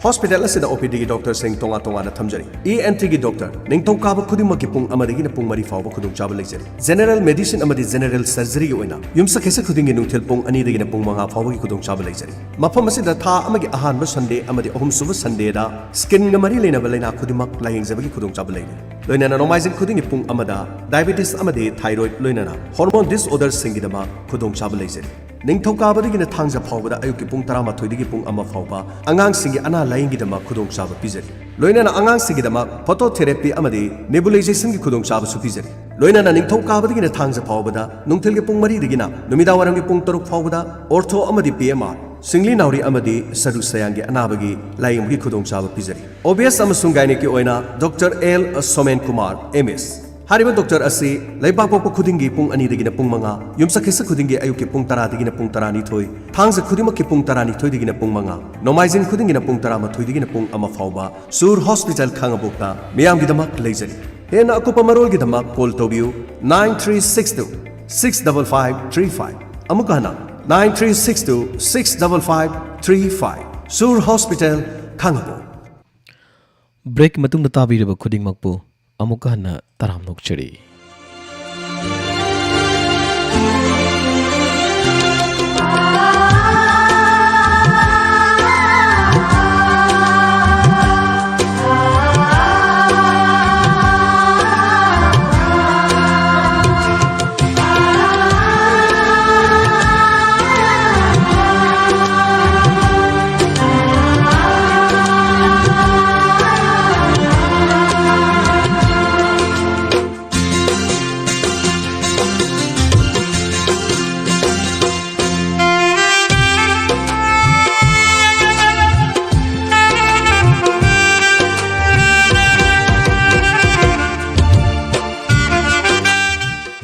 Hospital asida OPD gi doctor sing tonga tonga na thamjari ENT gi doctor ningthau kaba khudimak gi pung amadagi na pung mari fawba khudung chaba leijari general medicine amadi general surgery gi oina yumsa khesa khuding gi nungthil pung ani dagi na pung manga fawba gi khudung chaba leijari mafam asida tha amagi ahan ba sunday amadi ahum suba sunday da skin ga mari leina ba leina khudimak layeng jabagi khudung chaba leini loina na nomaizin khuding gi pung amada diabetes amadi thyroid loina na hormone disorders sing gi dama khudung chaba leijari ꯅꯤꯡꯊꯧꯀꯥꯕꯗꯒꯤꯅ ꯊꯥꯡꯖ ꯐꯥꯎꯕꯗ ꯑꯌꯨꯛꯀꯤ ꯄꯨꯡ 12ꯗꯒꯤ ꯄꯨꯡ 1 ꯐꯥꯎꯕ ꯑꯉꯥꯡꯁꯤꯡꯒꯤ ꯑꯅꯥ ꯂꯥꯌꯦꯡꯒꯤꯗꯃꯛ ꯈꯨꯗꯣꯡꯆꯥꯕ ꯄꯤꯖꯔꯤ ꯂꯣꯏꯅꯅ ꯑꯉꯥꯡꯁꯤꯡꯒꯤꯗꯃꯛ ꯐꯣꯇꯣꯊꯦꯔꯥꯄꯤ ꯑꯃꯗꯤ ꯅꯦꯕꯨꯂꯥꯏꯖꯦꯁꯟꯒꯤ ꯈꯨꯗꯣꯡꯆꯥꯕꯁꯨ ꯄꯤꯖꯔꯤ ꯂꯣꯏꯅꯅ ꯅꯤꯡꯊꯧꯀꯥꯕꯗꯒꯤꯅ ꯊꯥꯡꯖ ꯐꯥꯎꯕꯗ ꯅꯨꯡꯊꯤꯜꯒꯤ ꯄꯨꯡ 4ꯗꯒꯤꯅ ꯅꯨꯃꯤꯗꯥꯡꯋꯥꯏꯔꯝꯒꯤ ꯄꯨꯡ 6 ꯐꯥꯎꯕꯗ ꯑꯣꯔꯊꯣ ꯑꯃꯗꯤ PMR ꯁꯤꯡꯂꯤ ꯅꯥꯎꯔꯤ ꯑꯃꯗꯤ ꯁꯔꯨ ꯁꯌꯥꯡꯒꯤ ꯑꯅꯥꯕꯒꯤ ꯂꯥꯌꯦꯡꯕꯒꯤ ꯈꯨꯗꯣꯡꯆꯥꯕ ꯄꯤꯖꯔꯤ OBS ꯑꯃꯁꯨꯡ ꯒꯥꯏꯅꯤꯛꯀꯤ ꯑꯣꯏꯅ doctor L Somen Kumar MS Hariba Doctor Asi, Laibak Popo Kudingi Pung Anidagina Pung Manga, Yumsakisa Kudingi Ayuki Pung Taradagina Pung Tarani Toy, Tangsa Kudimaki Pung Tarani Toydigina Pung Manga, Nomizin Kudingina Pung Tarama Toydigina Pung Amafauba, Sur Hospital Kangabukta, Miam Gidamak Lazari. Hena Akupamarol Gidamak Pol Tobiu 9362 65535. Amukana 9362 65535. Sur Hospital Kangabu. Break Matung the Tabi of Kuding Makpu. Amukana Taram Nokchari.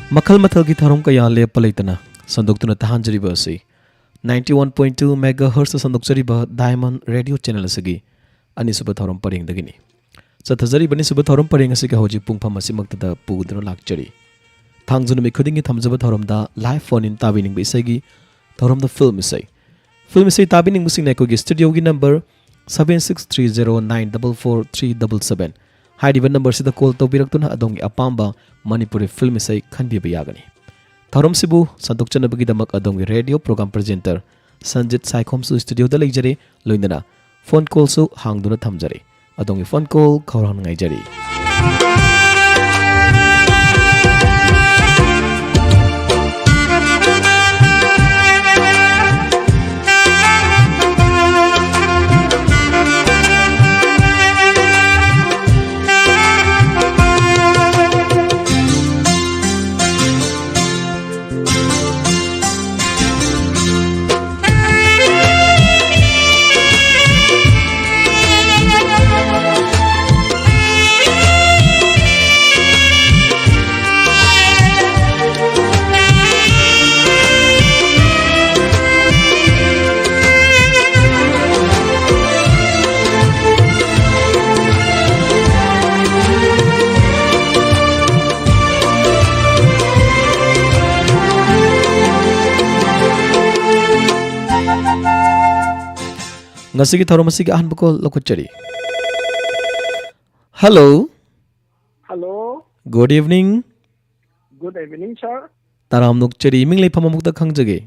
Makal mathal ki tharom ka yaale palaitana sanduktuna tahanjariba asi 91.2 megahertz sandukjariba Diamond Radio channel asigi ani suba tharom paring dagini chathajari bani suba tharom paring asigi hoji pungpham asimakta puduna lakchari thangjunu mi khudingi thamjaba tharom da live phone in tabining bi isagi tharom da film isai tabining musing na ko gi studio gi number 7630944377 Haidi number sida call to biraktuna adongi apamba Manipuri film isai khanbiba yagani. Tharom sibu santok chanabagi damak adongi radio program presenter Sanjit Saikhom su studio da leijare loindana phone call su hangduna thamjare adongi phone call khawran ngaijari. Ngasigi tharomasigi ahan bako lokuchari. Hello. Hello. Good evening. Good evening, sir. Taram nokchari minglay pamamukta khangjage.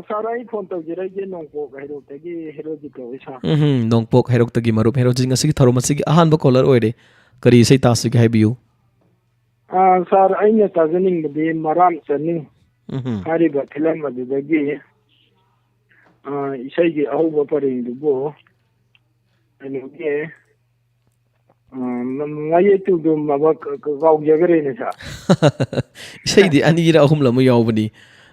Sir, I phone to Jirage Nongpok, Hero Tagi, Herojico, sir. Nongpok, Herotagi Marup, Herojing Asigi Tharomasigi ahan bakolar oide. Kari say tasik habiu. Sir, I net azening the Maram Sani. Hariba Kilama de Dagi. Isagi Ahuba Paring the Bo. And okay. Ngaye to do Mabak Gagarina. Say the Anira Humla Muyobani.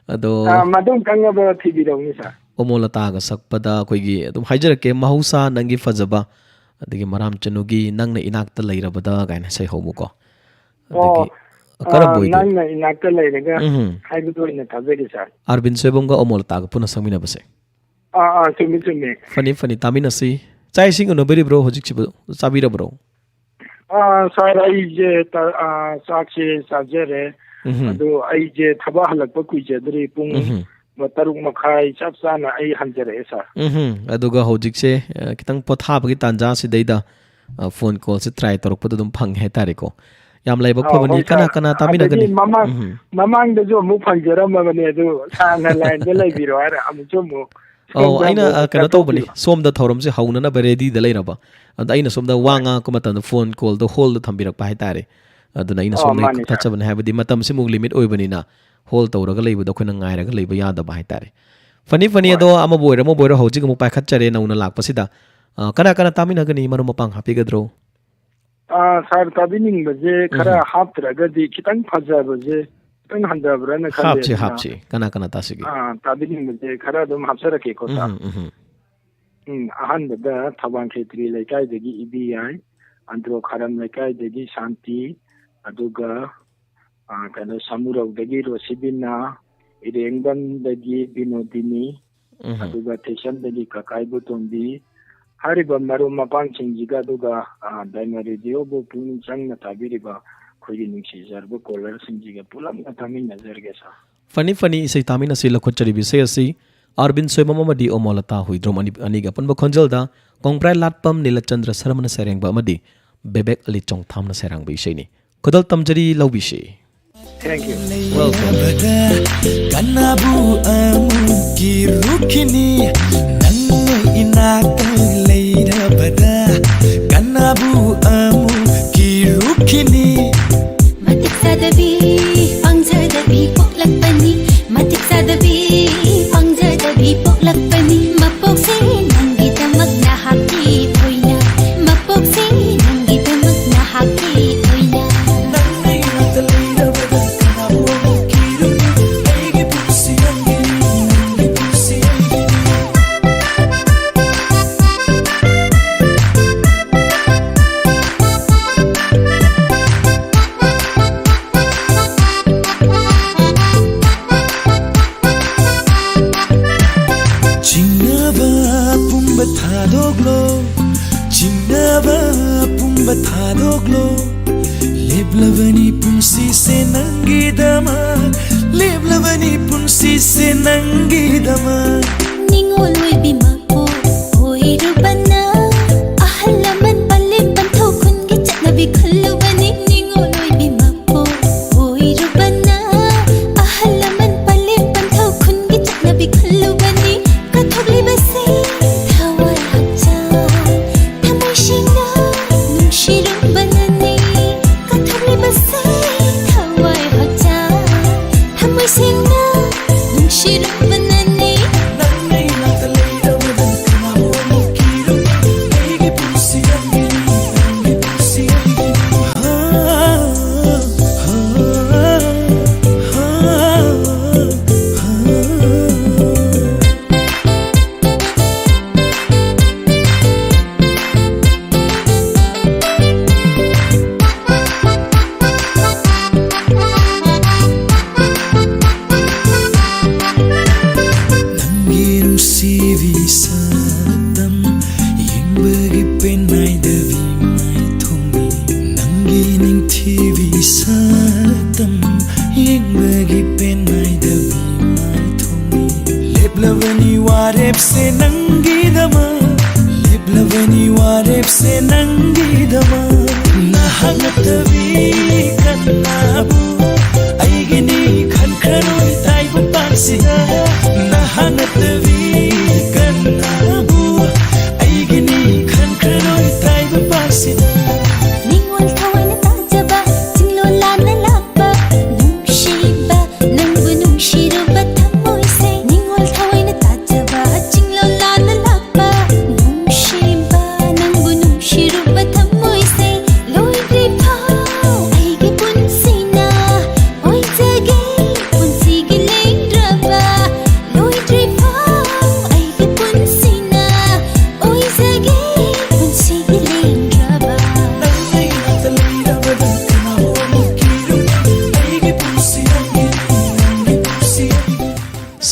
Ado Madam Kangaba TV Donisa. Omolataga Sakpada Kogi, Hajarake Mahusa Nangi Fazaba, the Maram Chanugi, Nang inacta later Bada, and say Homuko. Nang inacta later, I would do in a Kazakisa. Arbin Sebunga Omolataga Punasamina Base. To me. Funny Tamina see. Chai sing on a very bro, Hojichibu, Sabira bro. Sarai Sachi Sajere, do I jet Tabahala Pokui Jadri Pung taruk makhai chap chana ai hanjare sir aduga hojik se kitang potha bagi tanja si deida phone call se try torok pa dum phang he tare ko yam lai bak phobani kana kana tamina gani mamang de jo mu phangjara ma bani adu sana line de lai biro ara am jo mu aina kana to bani som da thorom se hauna na ready da lai raba and aina som da wanga ko matan phone call do hold thambirak pa he tare aduna aina som nei tachaban habadi matam se mug limit oi bani na hold tawraga leiba do khona ngai raga leiba ya da ba he tare fani ado ama boira hojik mu pa khat chare na una lak pasida kana tamina gani maru mapang happy gadro sir tabining baje khara haptraga di kitang phaja baje kitang handabra na khale hapchi kana tasigi tabining baje khara dum hapsara ke ko ta ahan da thabang khetri laikai degi ibi andro kharam laikai degi shanti aduga kana samurau degi rosibina irengban degi binodini aduga teshan degi kakai butombi hariba maru mapang chingjiga duga daima radio bu pung changna tabiriba khogi ningsi jarbu caller singjiga pulam na tamin nazar gesa fani isai tamina se lakhot chari bisay asi Arvind Soimama madi omolata huidrom aniga panba khonjal da kongprai latpam Nilachandra Saramana sereng ba madi bebek ali chong thamna serang bi isai ni kodal tamjari lawbishi. Thank you. Welcome. Kanabu amu kirukini nangu inaka leira bada kanabu amu kirukini matik sadabi pangjadabi poklakpani matik sadabi pangjadabi poklakpani mapokse nangi damak na haki thoina mapokse nangi damak na haki thoina Thadoglo leblavani punsi se nangi dama leblavani punsi se nangi dama ningoloi bimapo hoirubana ahalaman palim pantho khungi chanabi khallubani ningoloi bimapo hoirubana ahalaman palim pantho khungi chanabi khallubani kathokli base thawai hacha thamai shina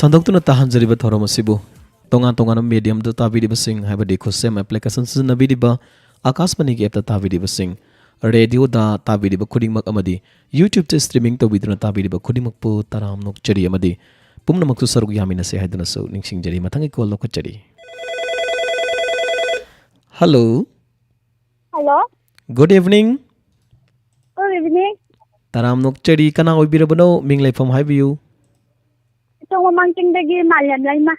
Sandok na tahan jariba thorom asibu tonga medium da tabidi basing habadi khosem application sinabidi ba akasmani ki app da tabidi basing radio da tabidi ba khuding mak amadi YouTube te streaming to biduna tabidi ba khuding mak pu taram nok chari amadi ꯄꯨꯝꯅꯃꯛꯁꯨ ꯁꯔꯨꯛ ꯌꯥꯃꯤꯟꯅꯁꯦ ꯍꯥꯏꯗꯨꯅꯁꯨ ꯅꯤꯡꯁꯤꯡꯖꯔꯤ ꯃꯊꯪꯒꯤ call ꯂꯧꯈꯠꯆꯔꯤ ꯍꯜꯂꯣ Hello. Good evening Good evening. ꯇꯔꯥꯝ ꯅꯣꯛꯆꯔꯤ ꯀꯅꯥ ꯑꯣꯏꯕꯤꯔꯕꯅꯣ ꯃꯤꯡ ꯂꯩꯐꯝ ꯍꯥꯏꯕꯤꯌꯨ Ito mamangkindagi Malyam Laima.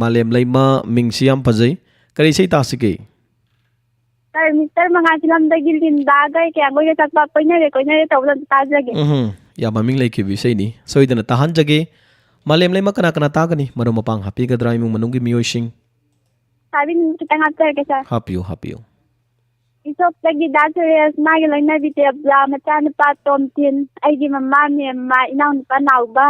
ꯃꯥꯂꯦꯝ ꯂꯩꯃ ꯃꯤꯡꯁꯤ ꯌꯥꯝ ꯐꯖꯩ ꯀꯔꯤ ꯏꯁꯩ ꯇꯥꯁꯤꯒꯦ Sir, Mr. Mga silamdagi lindagay kaya ko yung tatpa koinare tawlan tajagi. ꯌꯥꯝ ꯃꯃꯤꯡ ꯂꯩꯈꯤꯕ ꯏꯁꯩꯅꯤ ꯁꯣꯏꯗꯅ ꯇꯥꯍꯟꯖꯒꯦ ꯃꯥꯂꯦꯝ ꯂꯩꯃ ꯀꯅꯥ ꯀꯅꯥ ꯇꯥꯒꯅꯤ ꯃꯔꯨꯞ ꯃꯄꯥꯡ ꯍꯥꯞꯄꯤꯒꯗ꯭ꯔꯥ ꯏꯃꯨꯡ ꯃꯅꯨꯡꯒꯤ ꯃꯤꯑꯣꯏꯁꯤꯡ Sabi ni kita ngapter sir. ꯍꯥꯞꯄꯤꯌꯨ ꯍꯥꯞꯄꯤꯌꯨ Isop lagi dasres magi lang na bite bla machan pa tomtin ay di mama mi ma inaw pa nauba.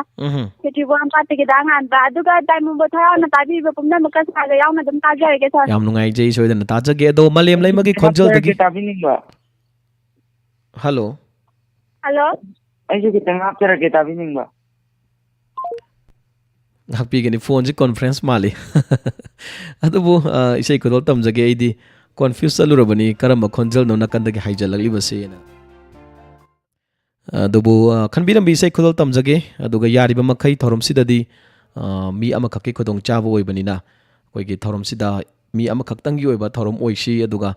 Kiti buwan pa tigidangan ba aduga dai mo botha na tabi ba pumna makasaga yaw na dum tajagi sir. ꯌꯥꯝ ꯅꯨꯡꯉꯥꯏꯖꯩ ꯁꯣꯏꯗꯅ ꯇꯥꯖꯒꯦ ꯑꯗꯣ ꯃꯥꯂꯦꯝ ꯂꯩꯃꯒꯤ ꯈꯣꯟꯖꯦꯜꯗꯒꯤ ꯍꯜꯂꯣ Hello. ꯑꯩꯁꯨ ꯈꯤꯇꯪ ꯍꯥꯞꯆꯔꯛꯀꯦ ꯇꯥꯕꯤꯅꯤꯡꯕ ꯉꯥꯛꯄꯤꯒꯅꯤ ꯐꯣꯟꯁꯤ conference ꯃꯥꯜꯂꯤ ꯑꯗꯨꯕꯨ ꯏꯁꯩ ꯈꯨꯗꯣꯜ ꯇꯝꯖꯒꯦ ꯑꯩꯗꯤ ꯀꯣꯟꯐ꯭ꯌꯨꯁ ꯆꯠꯂꯨꯔꯕꯅꯤ ꯀꯔꯝꯕ ꯈꯣꯟꯖꯦꯜꯅꯣ ꯅꯥꯀꯟꯗꯒꯤ ꯍꯥꯏꯖꯜꯂꯛꯂꯤꯕꯁꯦꯅ ꯑꯗꯨꯕꯨ ꯈꯟꯕꯤꯔꯝꯕꯤ ꯏꯁꯩ ꯈꯨꯗꯣꯜ ꯇꯝꯖꯒꯦ ꯑꯗꯨꯒ ꯌꯥꯔꯤꯕ ꯃꯈꯩ ꯊꯧꯔꯝꯁꯤꯗꯗꯤ ꯃꯤ ꯑꯃꯈꯛꯀꯤ ꯈꯨꯗꯣꯡꯆꯥꯕ ꯑꯣꯏꯕꯅꯤꯅ ꯑꯩꯈꯣꯏꯒꯤ ꯊꯧꯔꯝꯁꯤꯗ ꯃꯤ ꯑꯃꯈꯛꯇꯪꯒꯤ ꯑꯣꯏꯕ ꯊꯧꯔꯝ ꯑꯣꯏꯁꯤ ꯑꯗꯨꯒ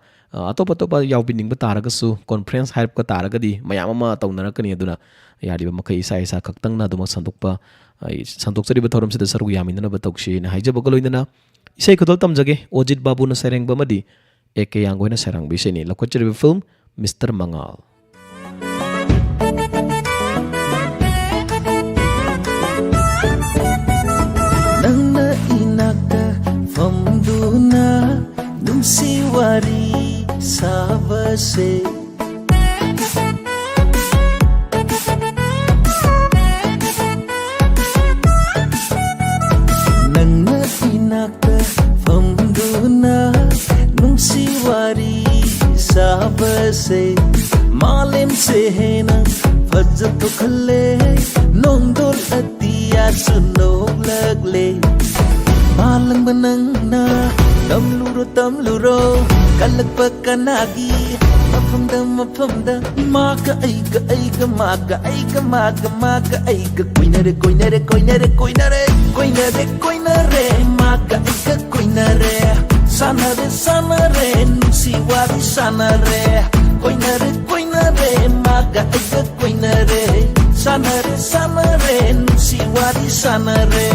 ꯑꯇꯣꯞ ꯑꯇꯣꯞꯄ ꯌꯥꯎꯕꯤꯅꯤꯡꯕ ꯇꯥꯔꯒꯁꯨ ꯀꯣꯟꯐꯔꯦꯟꯁ ꯍꯥꯏꯔꯛꯄ ꯇꯥꯔꯒꯗꯤ ꯃꯌꯥꯝ ꯑꯃ ꯇꯧꯅꯔꯛꯀꯅꯤ ꯑꯗꯨꯅ ꯌꯥꯔꯤꯕ ꯃꯈꯩ ꯏꯁꯥ ꯏꯁꯥ ꯈꯛꯇꯪꯅ ꯑꯗꯨꯃꯛ ꯁꯟꯗꯣꯛꯆꯔꯤꯕ ꯊꯧꯔꯝꯁꯤꯗ ꯁꯔꯨꯛ ꯌꯥꯃꯤꯟꯅꯅꯕ ꯇꯧꯁꯤꯅ ꯍꯥꯏꯖꯕꯒ ꯂꯣꯏꯅꯅ ꯏꯁꯩ ꯈꯨꯗꯣꯜ ꯇꯝꯖꯒꯦ ꯑꯣꯖꯤꯠ ꯕꯥꯕꯨꯅ ꯁꯩꯔꯦꯡꯕ ꯑꯃꯗꯤ ꯑꯦ ꯀꯦ ꯌꯥꯡꯒꯣꯏꯅ ꯁꯩꯔꯥꯡꯕ ꯏꯁꯩꯅꯤ ꯂꯧꯈꯠꯆꯔꯤꯕ ꯐꯤꯜꯝ ꯃꯤꯁꯇꯔ ꯃꯉꯥꯜ Nangna inaka famduna nungsi wari sabase Nangna inaka famduna nungsi wari sabase Malim se hena fajj to khalle nongdol atiya sunok lagle Malang banangna tamluro kalakpa kanagi mafamda maga aiga maga aiga koinare maga aiga koinare sanare nusi wari sanare koinare maga aiga koinare sanare nusi wari sanare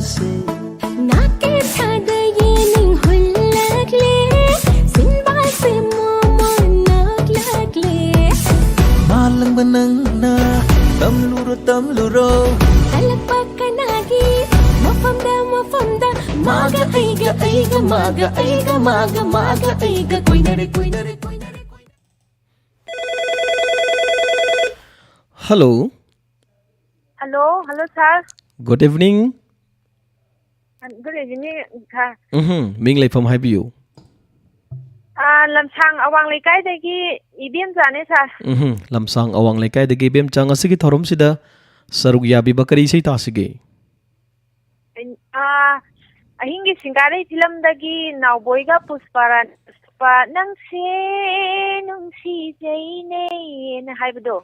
से नाके थादा ये ning hullakle sinba se momo naglakle malang banang na tamluro talpakanagi mafamda maga aiga maga aiga koinare Hello. Hello, sir. Good evening. Good evening, sir. Ming lay from Highview. Lamsang awang lekay dagi ibim jane sir. Lamsang awang lekay dagi ibim chang asigi thorum sida sarug yabi bakari sei ta sige. Ahingi singare film dagi nauboiga pusparan pa nang se nung si jaine na haibdo.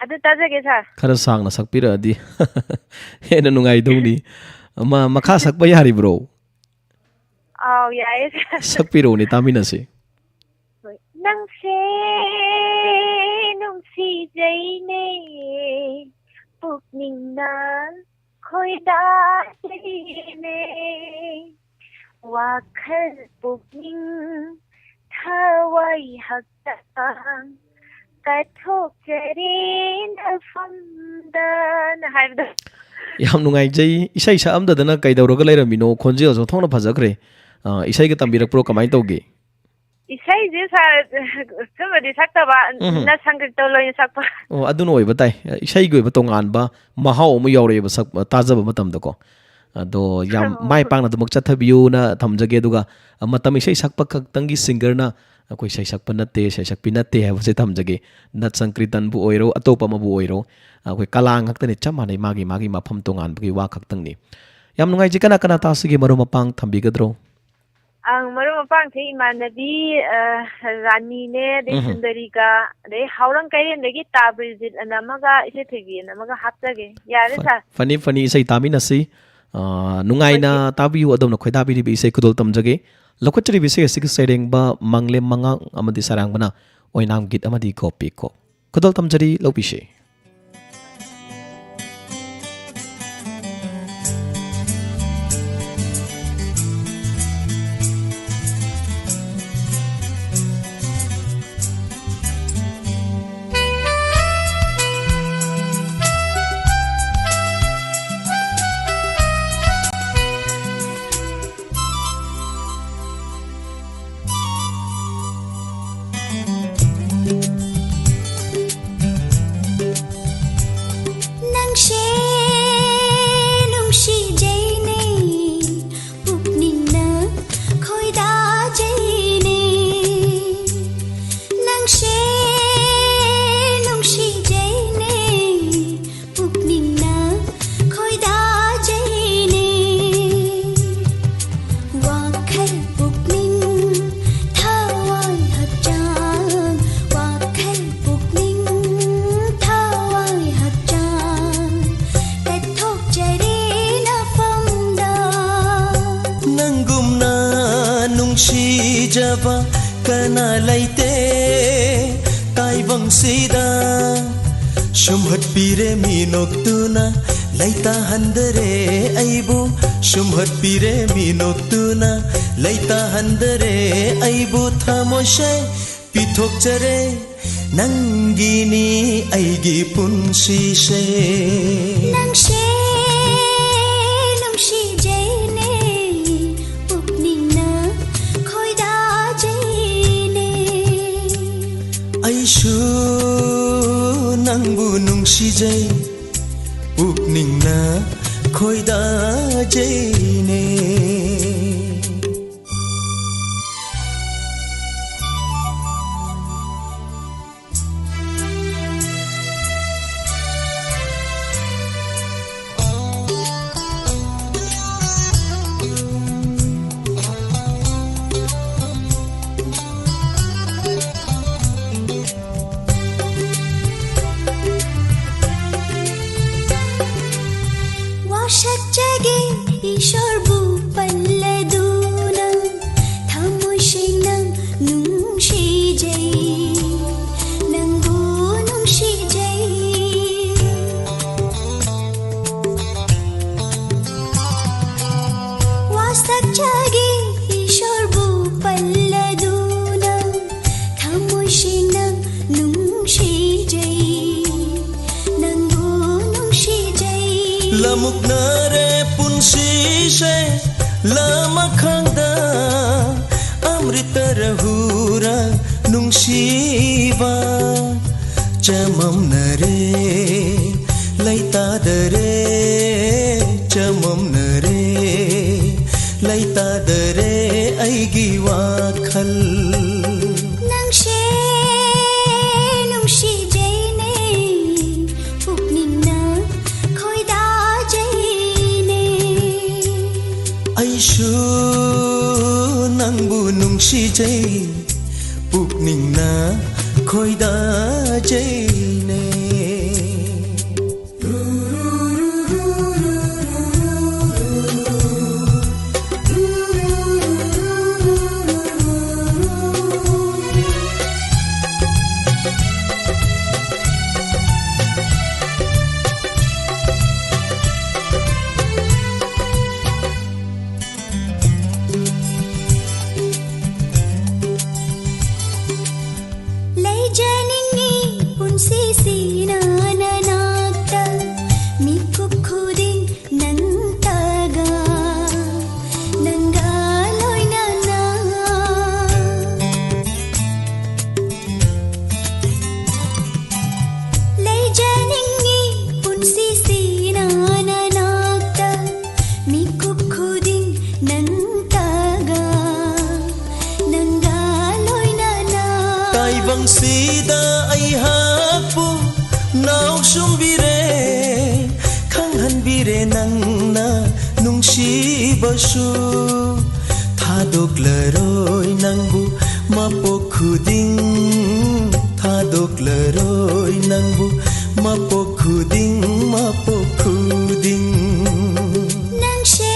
Adu tajage sir. Khara sang na sakpira di. Hena nungai dongni. Makha sakpa yari bro. Oh, yes. Sakpiro ni tamina se. Nang se nung si jaine pukning na khoi da jaine wakhal pukning thawai hakta kathok jarin afamdan haibda Yam nungai jai isai sa amda dana kaidawroga lairamino khonjel so thongna phajakre. Isai ga tambirak pro kamai toge. Isai je sa somebody sakta ba na sangrit to loin sakpa. Oh aduno oi batai. Isai go ba tongan ba mahau mu yaure ba sak tajaba matam da ko. Do yam mai pang na dumak chathabiu na thamjage duga matam isai sakpa khaktangi singer na koi sai sakpa natte sai sakpi natte ha se thamjage nat sankritan bu oiro atopa ma bu oiro koi kalang haktane chamane magi mafam tongan bu wa khaktang ni. Yam nungai ji kana ta sige maro mapang thambigadro. Ang maru mapang the imanabi Rani ne de Sundari ka de haurang kayen de tabrizit anamaga ise thegi anamaga haptage yare sa Funny isai tamina si nungai na tabiu adom na khoida bi bi isai kudol tamjage lokochri bi se sig sereng ba mangle manga amadi sarang bana oinam git amadi copy ko kudol tamjari lopise jaba kana laite kaibang sida shumhat pire minok tuna laita handare aibu shumhat pire minok tuna laita handare aibu thamoshe pithok jare nangini aigi punsi se nangshe Aishu nangbu nungsijai pukningna khoida jaine Washak jage ishor bu ꯎꯅꯔꯦ ꯄꯨꯟꯁꯤꯁꯦ ꯂꯃꯈꯪꯗ ꯑꯃ꯭ꯔꯤꯇꯔ ꯍꯨꯔ ꯅꯨꯡꯁꯤꯕ ꯆꯃꯝꯅꯔꯦ ꯂꯩꯇꯥꯗꯔꯦ ꯆꯃꯝꯅꯔꯦ ꯂꯩꯇꯥꯗꯔꯦ ꯑꯩꯒꯤ ꯋꯥꯈꯜ ꯅꯪꯁꯦ ꯅꯨꯡꯁꯤꯖꯩꯅꯦ ꯄꯨꯛꯅꯤꯡꯅ ꯈꯣꯏꯗꯥꯖꯩꯅꯦ ꯑꯩꯁꯨ ꯅꯪꯕꯨ ꯅꯨꯡꯁꯤꯖꯩ ꯄꯨꯛꯅꯤꯡꯅ ꯈꯣꯏꯗꯥꯖꯩꯅꯦ ꯂꯩꯖꯅꯤꯡꯉꯤ ꯄꯨꯟꯁꯤꯁꯤꯅ ꯅꯅꯥꯛꯇ ꯃꯤꯀꯨꯞ ꯈꯨꯗꯤꯡ ꯅꯪꯇꯒ ꯅꯪꯒ ꯂꯣꯏꯅꯅ ꯂꯩꯖꯅꯤꯡꯉꯤ ꯄꯨꯟꯁꯤꯁꯤꯅ ꯅꯅꯥꯛꯇ ಮಿಕುಪ್ ಖುದಿಂಗ್ ನಂತಾಗ ನಂಗ ಲೋಯ್ನನ ꯇꯥꯏꯕꯪꯁꯤꯗ ꯑꯩꯍꯥꯛꯄꯨ ꯅꯥꯎꯁꯨꯝꯕꯤꯔꯦ ꯈꯪꯍꯟꯕꯤꯔꯦ ꯅꯪꯅ ꯅꯨꯡꯁꯤꯕꯁꯨ ꯊꯥꯗꯣꯛꯂꯔꯣꯏ ꯅꯪꯕꯨ ꯃꯄꯣꯛ ꯈꯨꯗꯤꯡ ꯊꯥꯗꯣꯛꯂꯔꯣꯏ ꯅꯪꯕꯨ ꯃꯄꯣꯛ ꯈꯨꯗꯤꯡ ꯃꯄꯣꯛ ꯈꯨꯗꯤꯡ ನಂಶೇ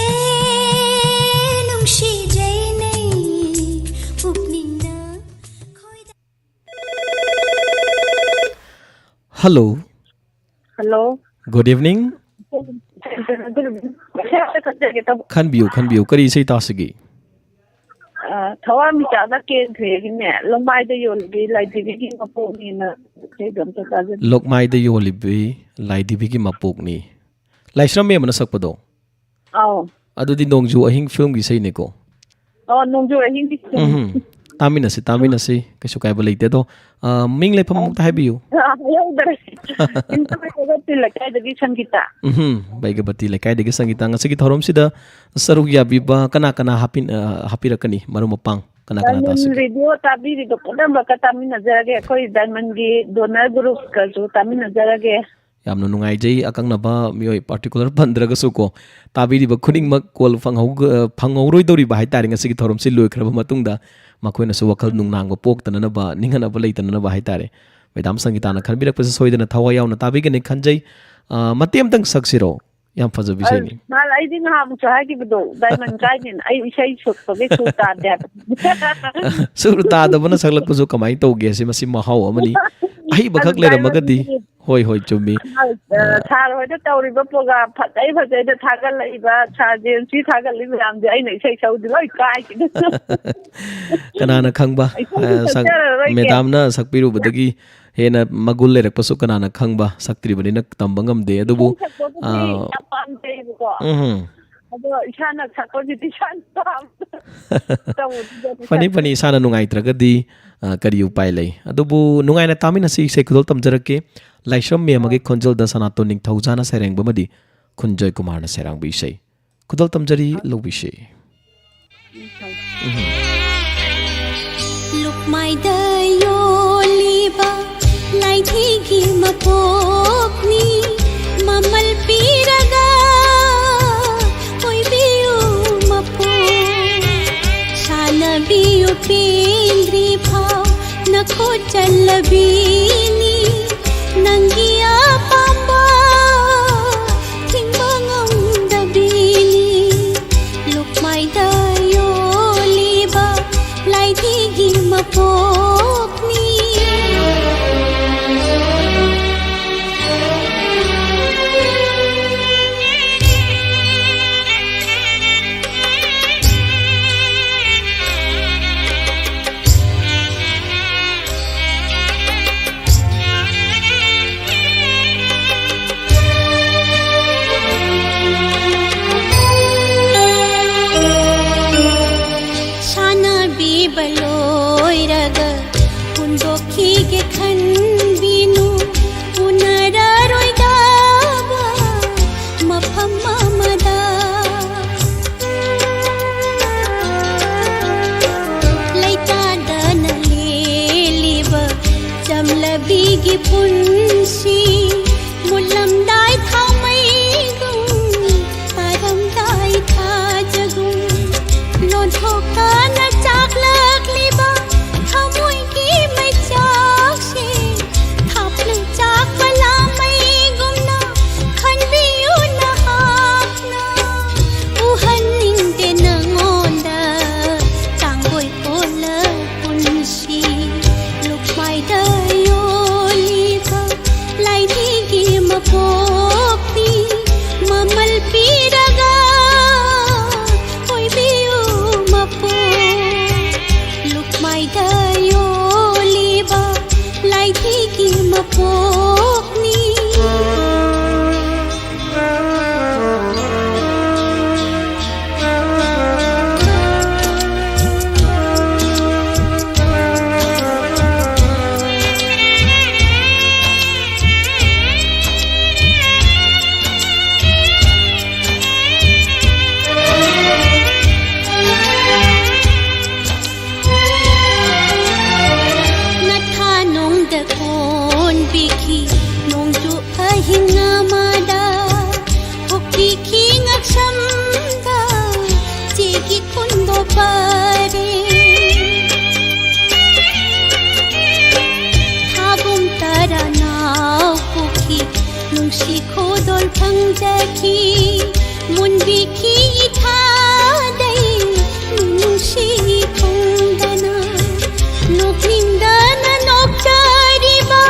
ನುಂಶಿಜೈನೈ ಪುಕ್ನಿಂಗ್ನ ಖೋಯ್ದ Hello, Hello. good evening. Khanbiu kari isai tasigi. Thawar mi chada ken thegine lombai da yolbi laidigi ki maponi na thegam ta kaje. Lokmai de yolibi laidibi ki mapokni. Laisram me mana sakpado. Aw. Adu di nongju ahing film gi sei ne ko. Oh nongju hindi. Tamina si kaisu kai balai te do. Ming le pamuk ta habiu. Ayaw dare. Inta me ko til kai da gi sangita. Baiga bati le kai de gi sangita nga sigi thorom sida sarug ya biba kana hapirakani maru mapang kana tasigi. Radio tabi ri do kodam ba ka tamina jarage koi diamond gi donor group ka jo tamina jarage. Yamno nungai jai akang na ba mioi particular bandraga su ko tabiri ba khuning mak kol phangau roi dori ba hai tari nga sigi thorom si loi khraba matungda makoina su wakal nungnang ba pok tanana ba ningana ba leitana ba hai tare medam sangita na khanbirak pa soidana thawa yauna tabi gane khanjai matem tang saksiro yam faza bisai ni Mal ai din ha mu chaha ki do diamond kai nin ai isai chok to be su ta de. surta da bana saglak pa kamai to ge si masi mahau amani ai bakak le ramagadi hoi chumi Sar hoi da tawri ba poga phatai da thagal lai ba cha jen si thagal li ram de ai nei sai sau di loi kai ki. kanana khangba medam na sakpiru badagi hena magul le rak pasu kanana khangba saktri bani nak tambangam de adubu Ado isana sakko ji tisan tam. Pani sana nungai tragadi kari upai lai adubu nungai na tamina si se khudol tamjarake laishram me amage khonjal da sanato ning thaujana sereng bamadi khunjoy kumar na serang bi sei khudol tamjari lobi sei Lukmai da yoliba laithigi mapokni mamal piraga koi biu mapo sanabiu pendri phau nakho chalbini nangiya pamba thingbangam dabini lukmai da yoliba laithigi mapokni बलोइरगा हुंदोखीगे खनबीनु उनररोइदाबा मफम अमदा लैतादन लेलिबा जमलबीगी पुंसी मुलमदाय थामैगुं तारमदाय थाजगुं लोधोकान चाकलकलिबा थामुइगी मैचाकसे थापलं चाकपला मैगुंना खनबियु नहाकना उहन्निंगदे नंगोंदा तांगोय पोला पुंसी लुकमाइदा योलिबा लाइदिगी मपोक्ती ममल पीरगा ओइबियु मपो लुकमाइदा योलिबा लाइदिगी मपोक्नी नथानोंदा कोन बिखी नोंजु अहिंगामादा होकी खिंगक्षमदा जेगी कुंदो पारे थाबुम तारा नाव पुखी नुंसी खोदोल फंगजाखी मुनबिखी इथादै नुंसी खोंदना नोकनिंदना नोकचारिबा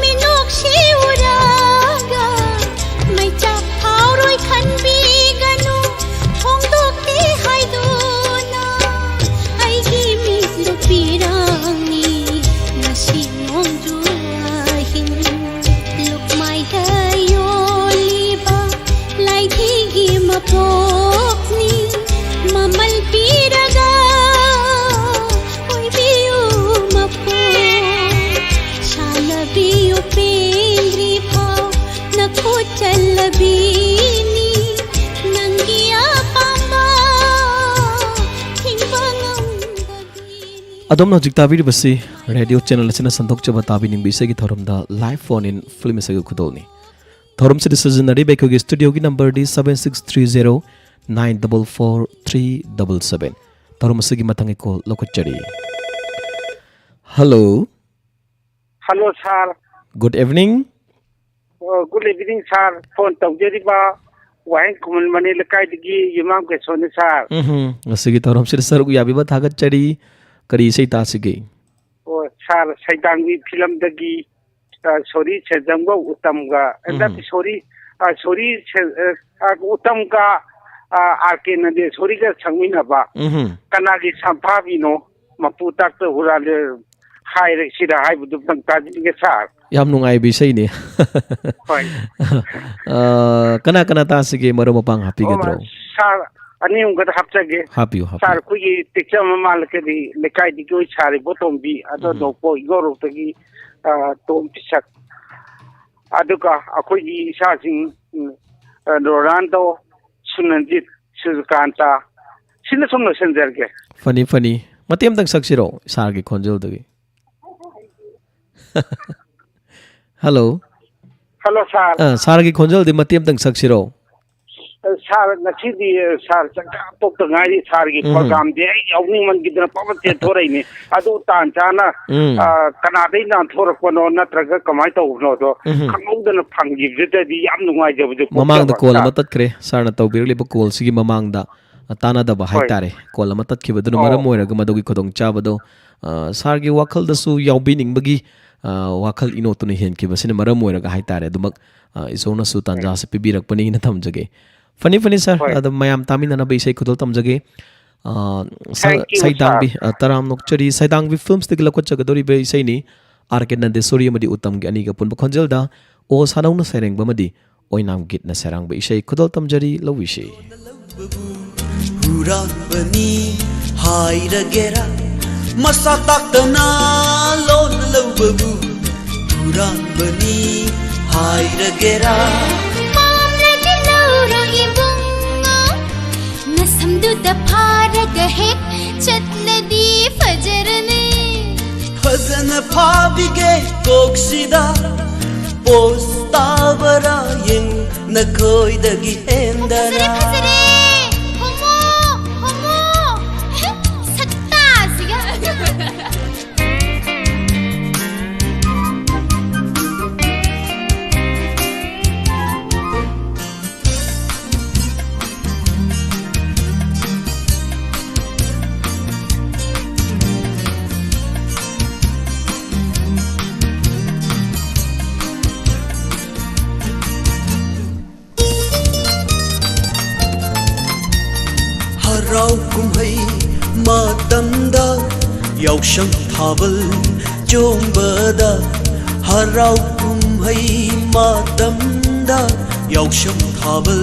मिनोक्षी उरागा मैचा फावरोय खनबिगनु होंदोक्ते हायदोना आइगी मिजलो पिरांगी नसी नोंजु आहिन लुकमाइदा योलिबा लाइदिगी मपोक्नी ममल पीरगा ओइबियु मपो शालबियु पेंद्री भाव नको चलबीनी नंगिया पामा हिंबंगंगबीनी अदोम हजिक ताबीरिबसी radio channel असिना संदोक्चबा ताबीनिंग बिसेगी थोरमदा लाइव फोन इन फिल्म सेगी खुदोलनी थोरम से सजनरी बेकोगी स्टूडियो की नंबर डी 7630944377 थोरम सेगी मतंगे कॉल लोकचरी hello hello sir good evening good evening sir phone तौजरीबा वाइन कुमन मनी लकाइदगी युमाम के सोने सर ngasiगी थोरम से सर गु याबिबा थागचरी करी सै तासिगे ओ सर सैदांगी फिल्म दगी सोरी सेजंगो उत्तमगा एंदा सोरी से उत्तम का आरके नदे सोरी का संमिनबा कनागी संभाविनो मपु तक हुराले हाय सिरा हाय बुदु ताजिगे सर याम नुंगाई बिसैने होय कना कना तासिगे मरो मपांग हापिगद्रो सर अनि उंगद हपचगे हापियो सर कुगी पिक्चर ममाल के दी लेकाई दी कोई सारे बोतोंबी अदो दोपो इगोरो तगी तोम पिसक अदुका अखोई इसासिंग रोनाल्डो सुनंजित सुकांता सिन सोमनो सेंजरगे फनी फनी मतेम तक सक्सिरो सारगे खोंजल दगी हेलो हेलो सर सारगे खोंजल दि मतेम तक सक्सिरो सर नसीदी सर चंगा पोक तो गाई सर की प्रोग्राम दे याउनी मन गिदना पवन ते थोरैनी अदु तान चाना कनादै ना थोरकनो नत्रगा कमाय तौनो दो खंगौदना फंगिबदि याम नुंगाय जबदु ममांग द कॉल अमा तत्खरे सरना तौबिरलिबा कॉल सिगी ममांग दा ताना दबा हाइतारे कॉल अमा तत्खिबदुन मरम मोयरगा मदुगी खोदोंग चाबदो सारगी वाखल दसु याउबिनिंगबगी वाखल इनोतुन हेनखिबसिन मरम मोयरगा हाइतारे दुमक इसोना सु तंजा से पिबिरकपनि न थमजगे फनी फनी सर अदम मयाम तामिनना बेसै खुदल तमजगे सैदांबी तराम नोकचरी सैदांबी फिल्म्स दि लकोचगदोरी बेसैनी आरके नंदेश्वरी अमदि उत्तम गे अनिगा पुनब खंजलदा ओ सानौना सैरेंगबा मदि ओइनाम गितना सरांगबा इसै खुदल तमजरी लविशे हुरापनी हाइरगेरा masa taktana lon laubabu kurang-bani hairagera Mamladi lauro ibungo nasamduda pharaga hek chatladi fajarne fazana phabige koksida postabara yeng nakoidagi hendara Fazare homo homo satta siga harau kumhai matamda yausam thabal jongbada harau kumhai matamda yausam thabal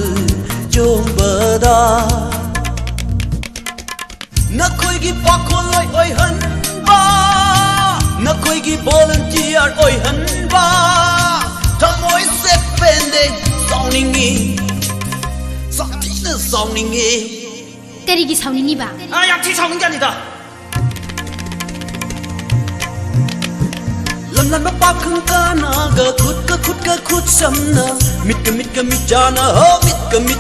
jongbada nakhoi gi pakholoi oi han ba nakhoi gi volunteer oi han ba thamoi se pende sauningi sauningi karigi sauni ba 양치 사는 게 아니다. lamlan mapakang ka naga kut ka kut samna mit ka mit jana ho mit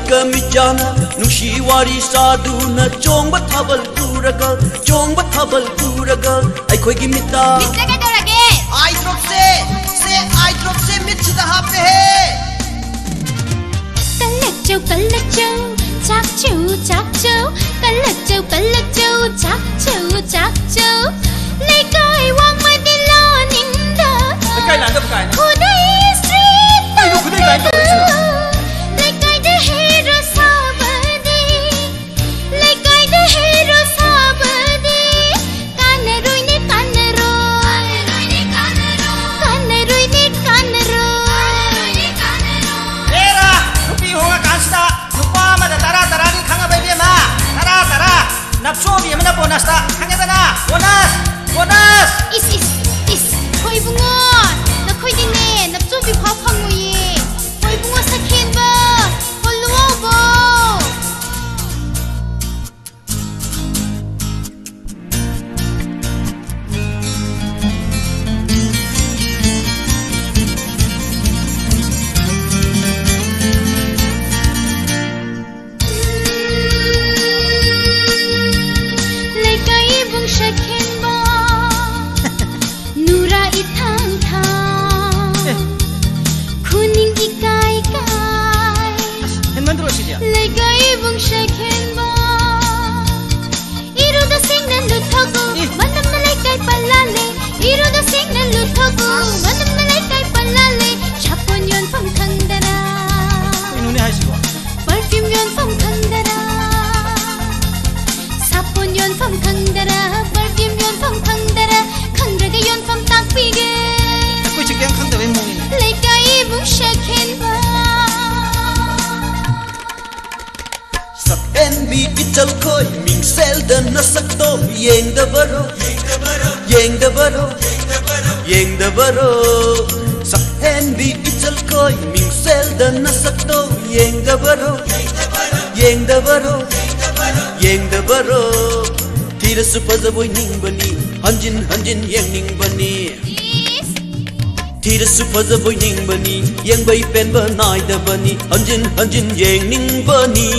ka mit jana nung shiwari sadu na chong ba thabal puragal ai khoi gi mita mitlaga dorage ai drop se mit sida ha pe he kalachau chakchau kalachau chakchau lấy coi wang mai đi lo ninh da kai lan da kai khu đây street ai lu khu dai kai ka lấy coi de hero sabadi lấy coi de hero sabadi kan roi ni era rupi honga kansta rupa ma da tara ni khanga bai be ma tara napso bi mana bonus ta khanga bana bonus is khoi bungo na khoi ding ne nap chu bi pha phangu ye khoi bungo sakhen ba holwa bo le kai bung sakhen ba nura ithang thang khuning ikai henman ro sidia le kai bung sakhen ba iru da sing nan lu thogu manam na le kai palale iru da sing nan lu thogu manam na le kai palale chapon yon phang thang dara inuni hai siwa perfume yon phang thang dara sapon yon phang thang dara perfume yon phang thang dara khang raga yon phang tak pige koi chikyang khang da bai mong ni le kai bung sakhen ba sak NB ichal koi ming sel da na sakto yeng da baro sak NB ichal koi ming sel da na sakto yeng da baro tira su pazaboi ning bani hanjin yeng ning bani tira su pazaboi ning bani yeng bai pen ba nai da bani hanjin yeng ning bani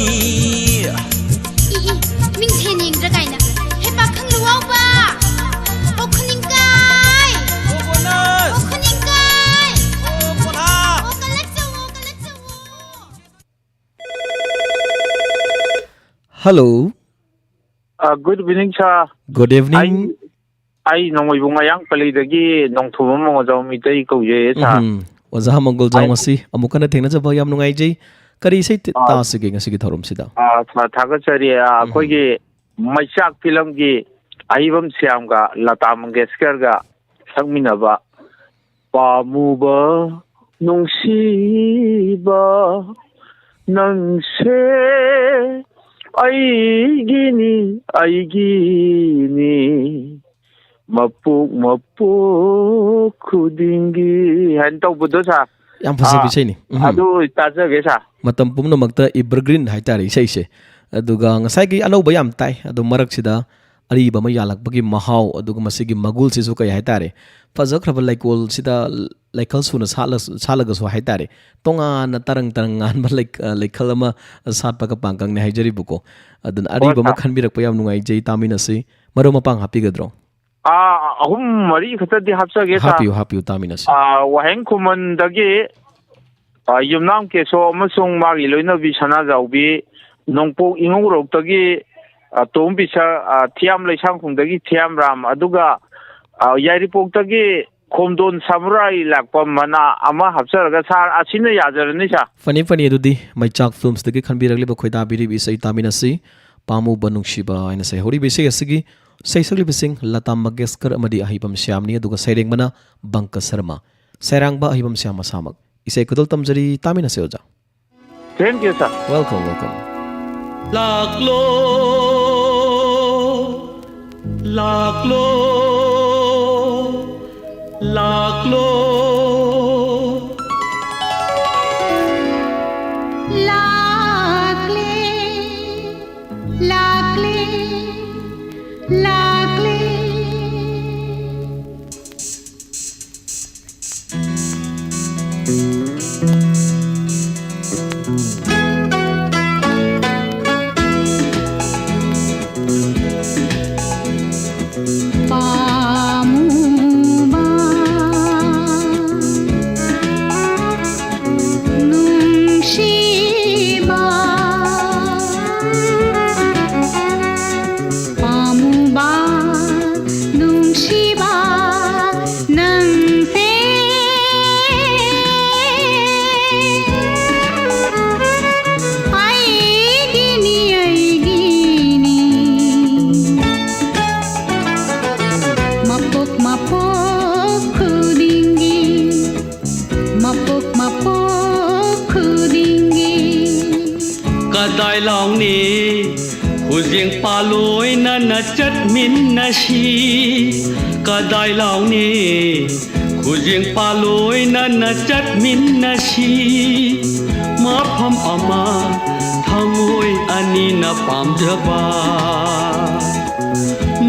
ming chen yeng ra kai na he pa khang lu au ba o khuning kai bonus o khuning kai bona o kalak chau Hello, Good evening, sir. good evening. Ai nongoi bunga yang pali dagi nong thu mo jaw mi tai ko ye sa. Waza mongol jaw ngasi amukana thengna jaba yam nungai jai kari sei ta sige ngasi gi thorum sida. Thaga chari koi gi maisak film gi aibam siam ga Lata Mangeshkar ga sangminaba pamuba nungsiba nangse aigini Mapu Kudingi and Tobudosa. Yang fazab isay ni. Ado taja gesa. Matam magta evergreen haitari isay se. Aduga ngasay gi ano ba yam tay adu marak sida ariba ma yalak bagi mahaw aduga masigi magul sisu kay haitari. Fazakraba laikol sida laikal suna salaga so haitari. Tonga na tarang-tarangan ba laikal ama sat pagkapangkang ni haijari buko. Adun ariba ma khanbirak pa yam nungay jay tami na si maro mapang happy gadro. Ahum mari khatadi hapsa gesa. Happy tami na si. Waheng kuman dagi yumnam keso amasung magi loina bi sana jawbi nongpo ingurok dagi tom bisa thiam leisang khung dagi thiam ram aduga yairipok dagi khomdon samurai lakpa mana ama hapsaraga sar asina yajarani sa Fani adudi Maichak Films dagi khanbirakli ba khoida biri bi sai tamina si pamu banung shiba aina sai hori bi sai asigi sai sagli bising Lata Mangeshkar amadi ahibam syamni aduga saireng mana Bangka Sharma sairang ba ahibam syama samak isai kudol tamjari tamina se oja. Thank you sir. Welcome. Laklo Laklo Laklo Lakle Lakle Lakle Pamuba Nungshiba Pamuba Nungshiba Nangse Aigini Mapok kudingi Kadai long ni Hujing paloi na chat min na shi Kadai long ni Hujing paloi na chat min na shi Mapham ama Thangoi ani na pamjaba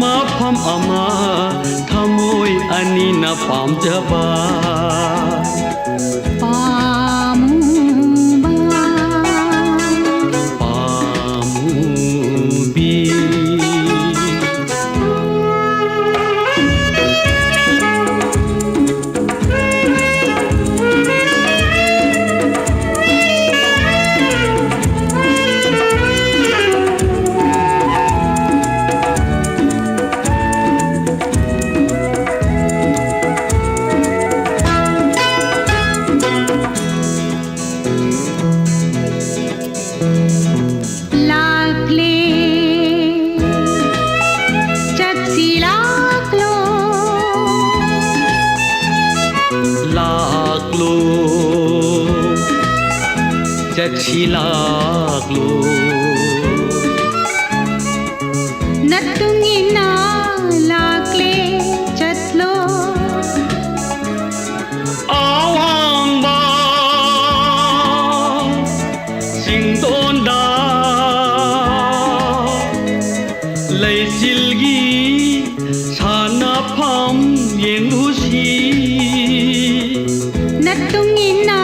Mapham ama Thangoi ani na pamjaba Pamuba Pamubi Lakle Chatsi laklo Laklo Chachi laklo Natungina lakle chatlo Awang ba Singdon da Lay silgi Sana pham yeng husi Natungina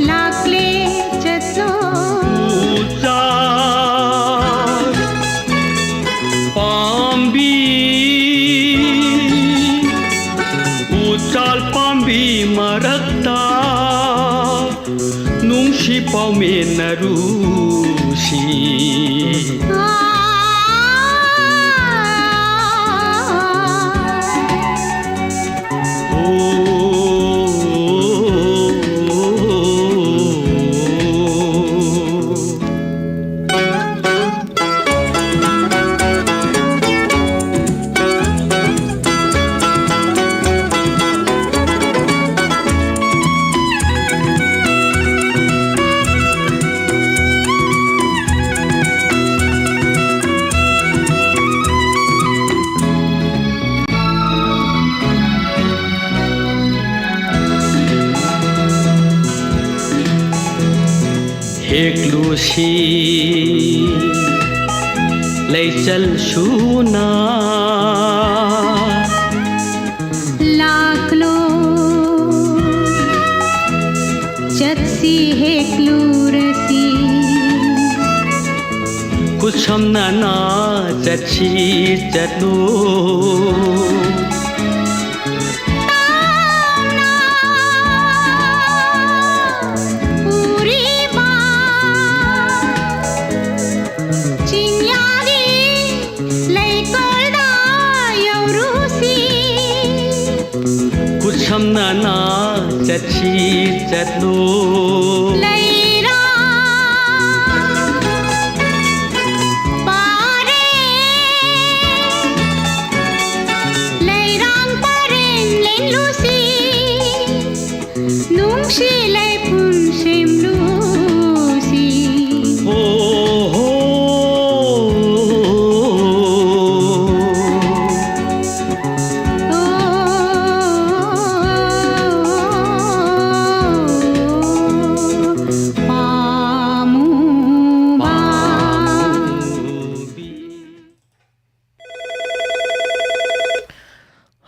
lakle chatlo Ucar Pambi Ucal pambi marakta Nungshi paumenarushi हेक्लुसी लैचल सुना लाखलो चत्सी हेक्लुरसी कुछ हम ना चची चतु हम ना चची चतु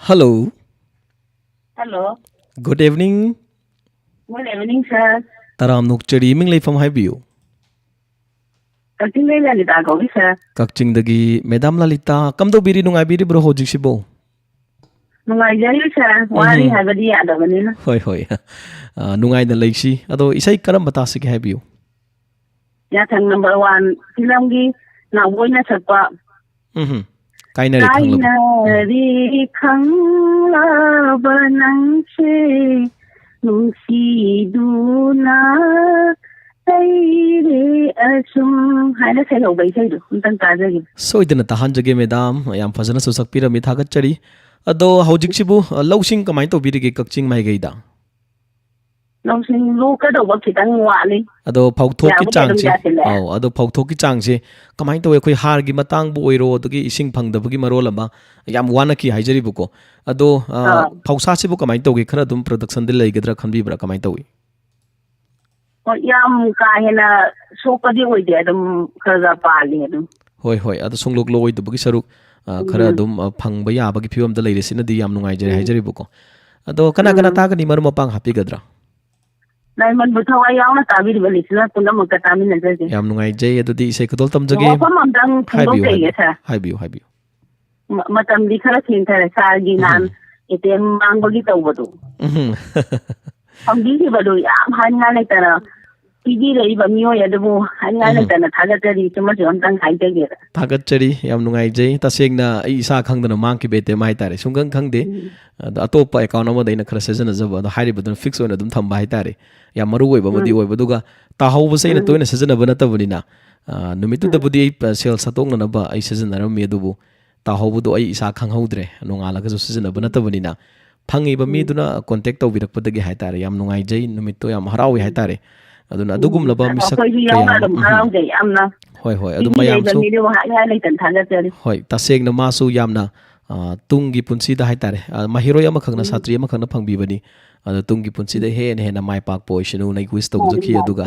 Hello. Hello. Good evening. Good evening, sir. Taram nukchari ming lay from Highview. Kakching Lalita Gogi, sir. Kakching dagi Madam Lalita kam do biri nung biri bro hojik sibo. Nungai jari, sir. Wari habadi adavanina. Hoi hoi. Nungai na laysi. Ado isay karam batasi ki Highview. Yatang number 1 silamgi na boy na sapa. Kainari khanglaba nangse nungsiduna taire asum haina sai hobai sai du untan tajagi soidana tahan jage madam yam fazana susak pirami thagat chari ado hojik sibu lawsing kamai to birige kakching mai gaida lawsing lu ka do ba kitang wali ado phauthok ki changse ado phauthok ki changse kamai to khoi har gi matang bu oiro to gi ising phangdab gi marol ama yam wana ki haijari buko ado phausa sibu kamai to gi khara dum production dil leigedra khanbi bra kamai to wi yam ka hena sopadi oi de dum khara pali dum hoi hoi ado sunglok loi du gi saruk khara dum phangba ya ba gi phiom da leire sina di yam nungai jare haijari buko ado kana kana ta ga ni mar mapang happy gadra Diamond buthawa yauna tabiri balisla punna mukka tamin nazaje yam nungai jay adudi isay kudol tamjage haibiu matam di khara thintare sagi nan item mangogi tawbadu hamdi ki badu yam hanya le tara tigi rei ba miyo yadabu hanya le tana thagatari chuma jontang haite ge thagatari yam nungai jay tasengna ai isa khangdana mang ki bete mai tare sungang khangde atopa account ama daina khara sejana jaba da hairi badun fix ona dum thamba hai tare ya maru oi ba modi oi baduga ta hauba sai na toina sejana bana tabunina numitu da budi sel satong na ba ai sejana ram me dubu ta haubu do ai isa khang haudre nongala ga sejana bana tabunina phangi ba mi duna contact to birak padagi hai tare yam nungai jai numito yam harawi hai tare aduna adugum laba misak hoi hoi adu mayam so hoi taseng na masu yamna tungi punsi da hai tare mahiro yama khangna satri yama khangna phangbi bani adu tungi punsi da he na mai pak poisinu nai quiz to jaki aduga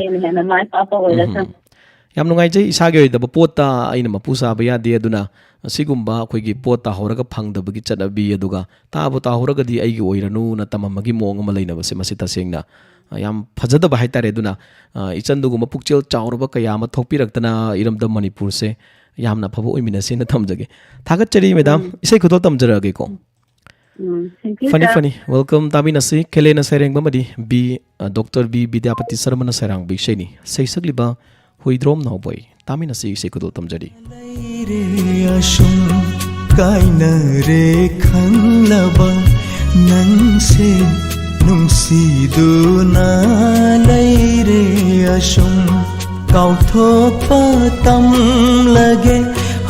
yam nungai jai isa ge da pota aina mapusa ba ya de aduna asigumba khoi gi pota horaga phangda bagi chana bi aduga ta bu ta horaga di ai gi oiranu na tamamagi mong ma leina base masita sengna yam phajada ba hai tare aduna ichandu gu mapukchel chawrba kaya ma thokpiraktana iramda manipur se yamna phabo oimina se na thamjage thagat chari madam isai khudol tamjarage ko funny welcome tabina se kelena sereng bamadi b dr b vidyapati sarmana sarang bi sheni seisakliba huidrom now boy tamina se isai khudol tamjari kaina re khanglaba nangse nungsiduna leire asum kauthopa tamlage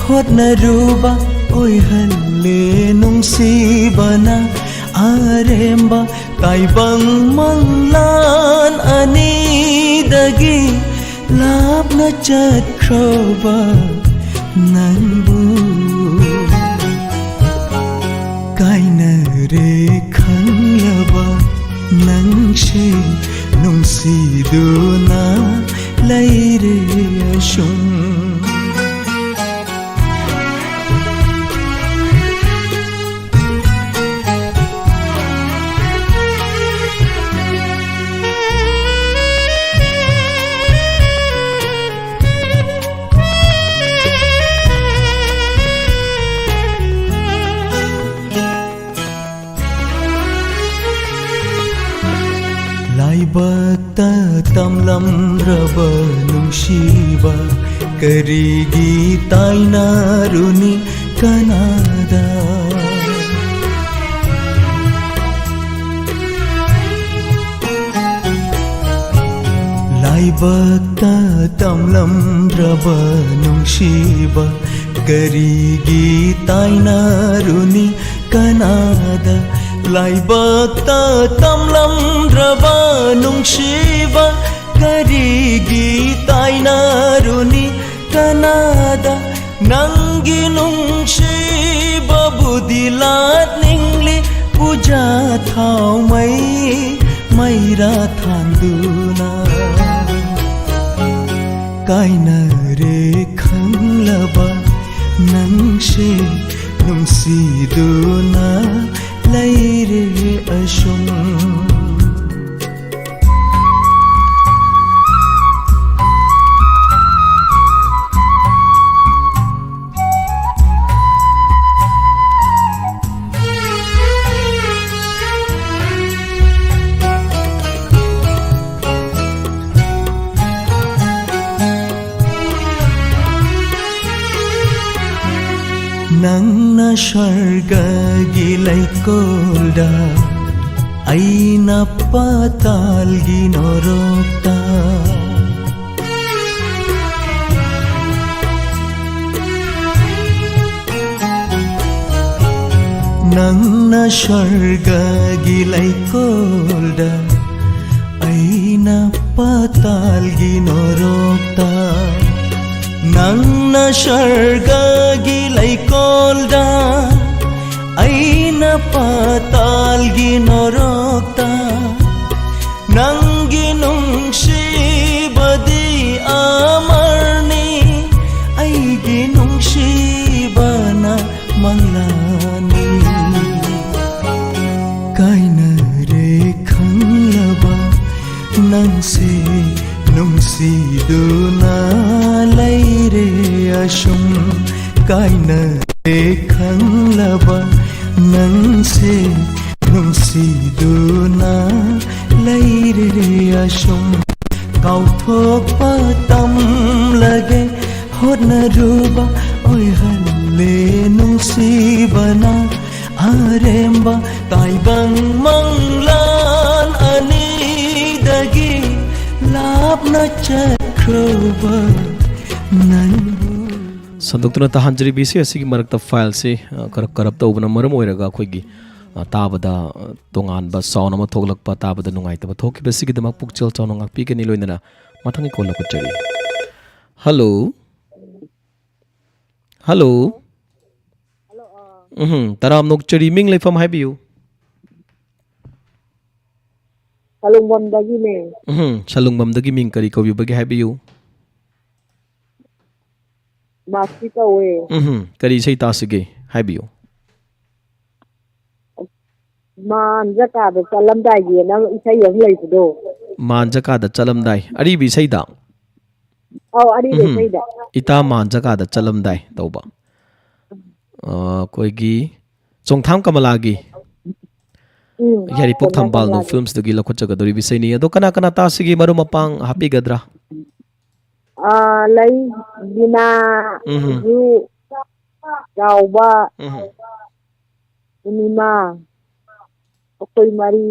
hotnaruba oihalle nungsibana aremba kaibang manlan anidagi lapna chatkroba nanbu kaina re khanglaba nangshi nungsiduna leire ashum Laibata tamlam raba nungsiba karigi tainaruni kanada Laibata tamlam raba nungsiba karigi tainaruni kanada Laibata tamlam raba nungsiba karigi tainaruni kanada Nangi nungsiba budilat ningli puja thau maira thanduna Kaina re khanglaba nangse nungsiduna leire ashum Nangna sharga gilai kolda Aina patal ginorokta Nangna sharga gilai kolda Aina patal ginorokta Nangna sharga gilai kolda Aina patal ginorokta Nangi nungsibadi amarni Aigi nungsibana manglani Kaina re khanglaba nangse nungsiduna leire ashum Kaina re khanglaba nangse nungsiduna leire ashum Kauthokpa tam lage hotnaruba oi halle nungsibana aremba taibang manglan anidagi lapna chakroba nan संदोक्तुना तहांजरी बीसी असिगी मरकता file से करप तौबना मरम ओइरगा अखोइगी ताबदा तोंगानबा sound अमा थोगलकपा ताबदा नुंगाइतबा थोकिबसिगी दमक पुक्चल chown ngakpigani loinana mathangni kolla kuchari hello hello taram nokchari ming leifam haibiu Salungbam dagi ne salungbamdagi ming kari kawibagi haibiu Masi kawe kari sei tasige haibiu Manjaka da salamdai gi na isai yang leibudo manjaka da chalamdai ari bi seida ari de seida ita manjaka da chalamdai tauba koigi chongtham kamalagi yari pok thambal no films dagi lakhochaga dori bisai ni ado kana kana tasigi maru mapang happy gadra lai bina ju gauba unima okoi mari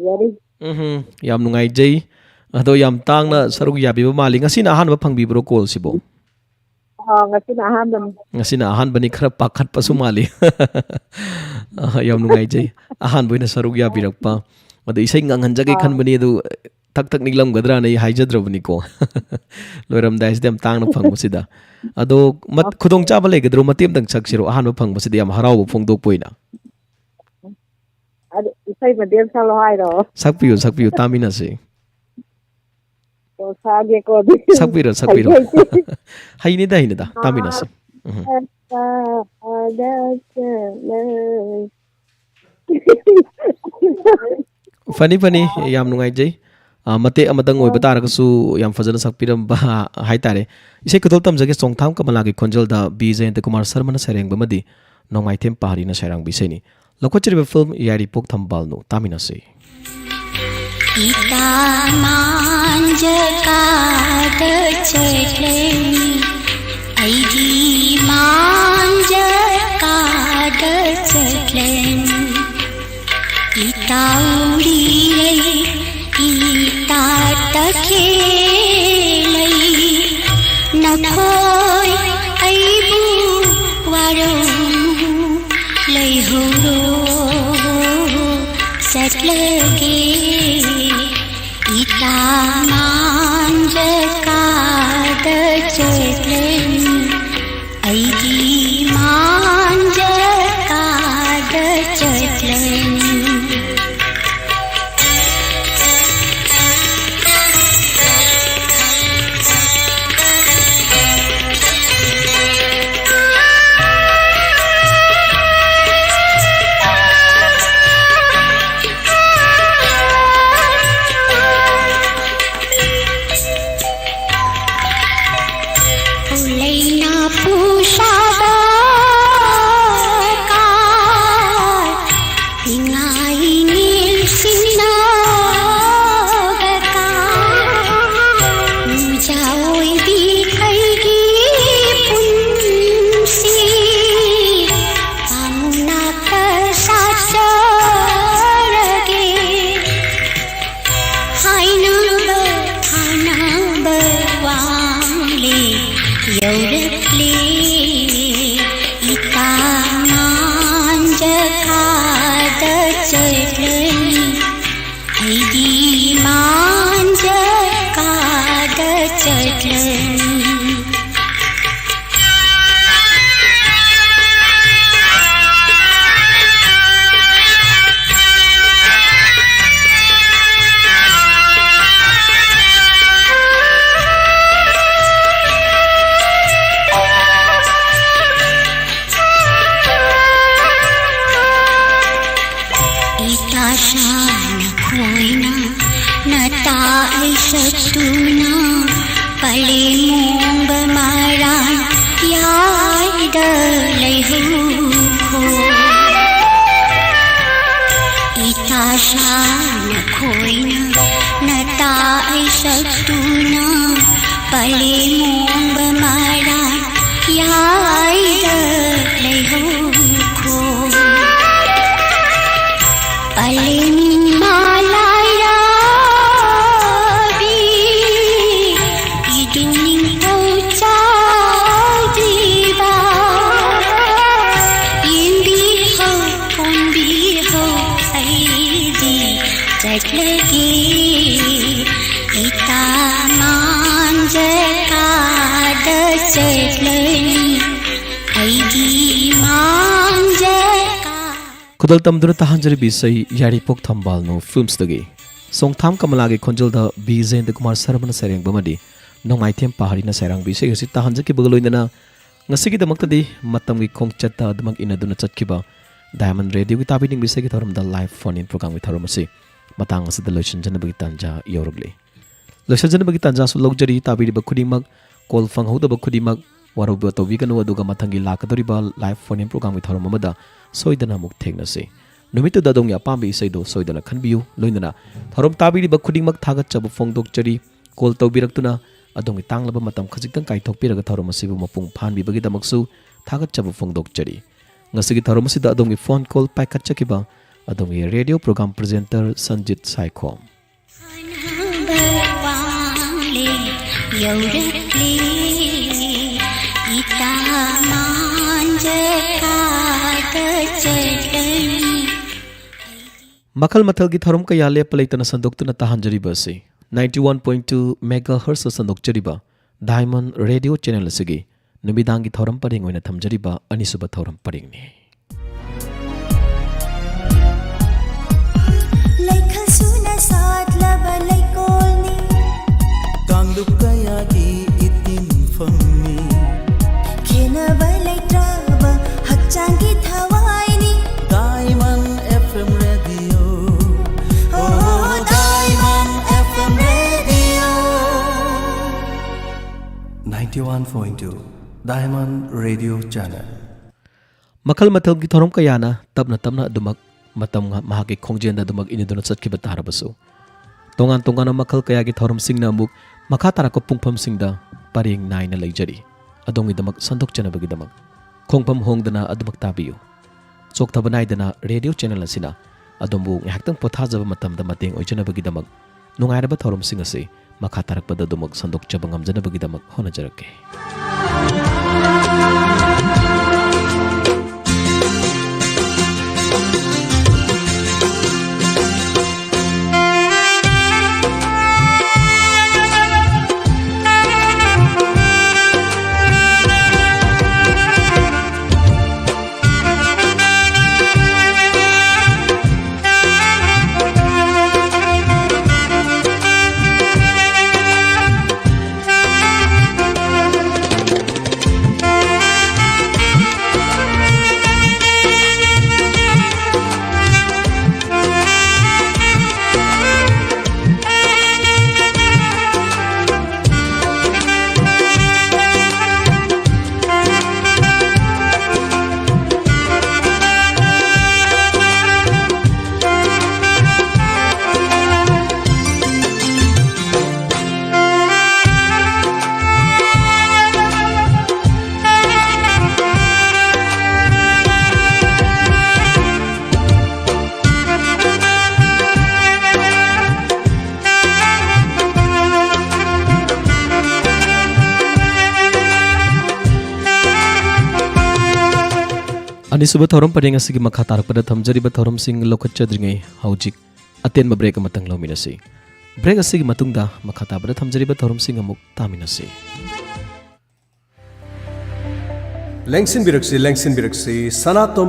yari yam nungai jai ado yam tangna sarug yabi ba mali ngasina ahan ba phangbi bro call sibo ngasina ahan bani khara pakhat pasu mali yam nungai jai ahan boina sarug yabi rakpa ado isai ngangan jage khan bani adu tak tak niglam gadra nei haijadrobni ko loiram dais dem tangna phangmusida ado mat khudong chaba le gadro matem dang chaksiro ahan ba phangmusida yam harau phongdok poina isai madem salo hai ro sakpiu tamina se सागे को sakbiro sakbiro hainida taminasi fani yam nungai jai mate amadang oi batar ka su yam fazana sakpiram ba hai tare ise kudol tam jage songtham kamala gi khonjal da B Jayant Kumar Sharma na sereng bamadi nongmai them pahari na serang biseni lokochiri film yari pok thambal no taminasi ita manja kada cheleni aidi manja kada cheleni ita uri ita takhelai nakhoi aibu waro lai horo satlage ita manja kada cheleni aidi manja kada cheleni kudal tamduna tahanjari bisai yari pok thambal no films dagi songtham kamala gi khonjal da B Jayant Kumar Sharma na sereng bamadi nongmai them pahari na serang bisai si tahanjaki bagaloina na ngasi gi damak tadi matam gi khongchat da damak inaduna chatkiba Diamond Radio gi tabining bisai gi thoram da live phone in program gi thoram asi matang asi da lotion jana bagi tanja yorogli lotion jana bagi tanja su logjari tabiri ba khudimak call phang hoda ba khudimak waroba tobi kanu aduga mathangi lakadori ba live phone in program gi thoram amada soidana muk thegnase numitu da dong ya pambi saido soidana khanbiu loinana thorom tabiri ba khudingmak thagat chabu phongdok chari call tawbiraktuna adongi tanglaba matam khajiktan kaithok piraga thorom asibu mapung phanbi bagi damaksu thagat chabu phongdok chari ngasigi thorom asida adongi phone call paikat chakiba adongi radio program presenter Sanjit Saikhom Makal mathal gi thorom kaya le palaitana sandoktuna tahanjari basi 91.2 megahertz sandok chariba Diamond Radio channel asigi numidangi thorom paring oina thamjariba anisuba thorom paring ni 91.2 Diamond Radio Channel. Makal matalgi thorom kayana tapna adumak matam nga mahaki khongjenda adumak iniduna chatkiba tarabasu. Tongan makal kayagi thorom singna amuk makatara ko pungpam singda paring nai na leijari. Adong idamak sandok chanabagi damak. Khongpam hongdana adumak tabiyo. Chok tabanay dana radio channel asina. Adombu ngahaktang pothajaba matamda mating oichanabagi damak. Nungairaba thorom singase makatarakpada dumag sandok chabangam janabagi damak honajarake. Anisuba thorom padinga sigi makhatar pada thamjari ba thorom sing lokat chadringai haujik aten ba break amatang lominasi. Break asigi matungda makhata pada thamjari ba thorom sing amuk taminasi. Lengsin biraksi Sanatom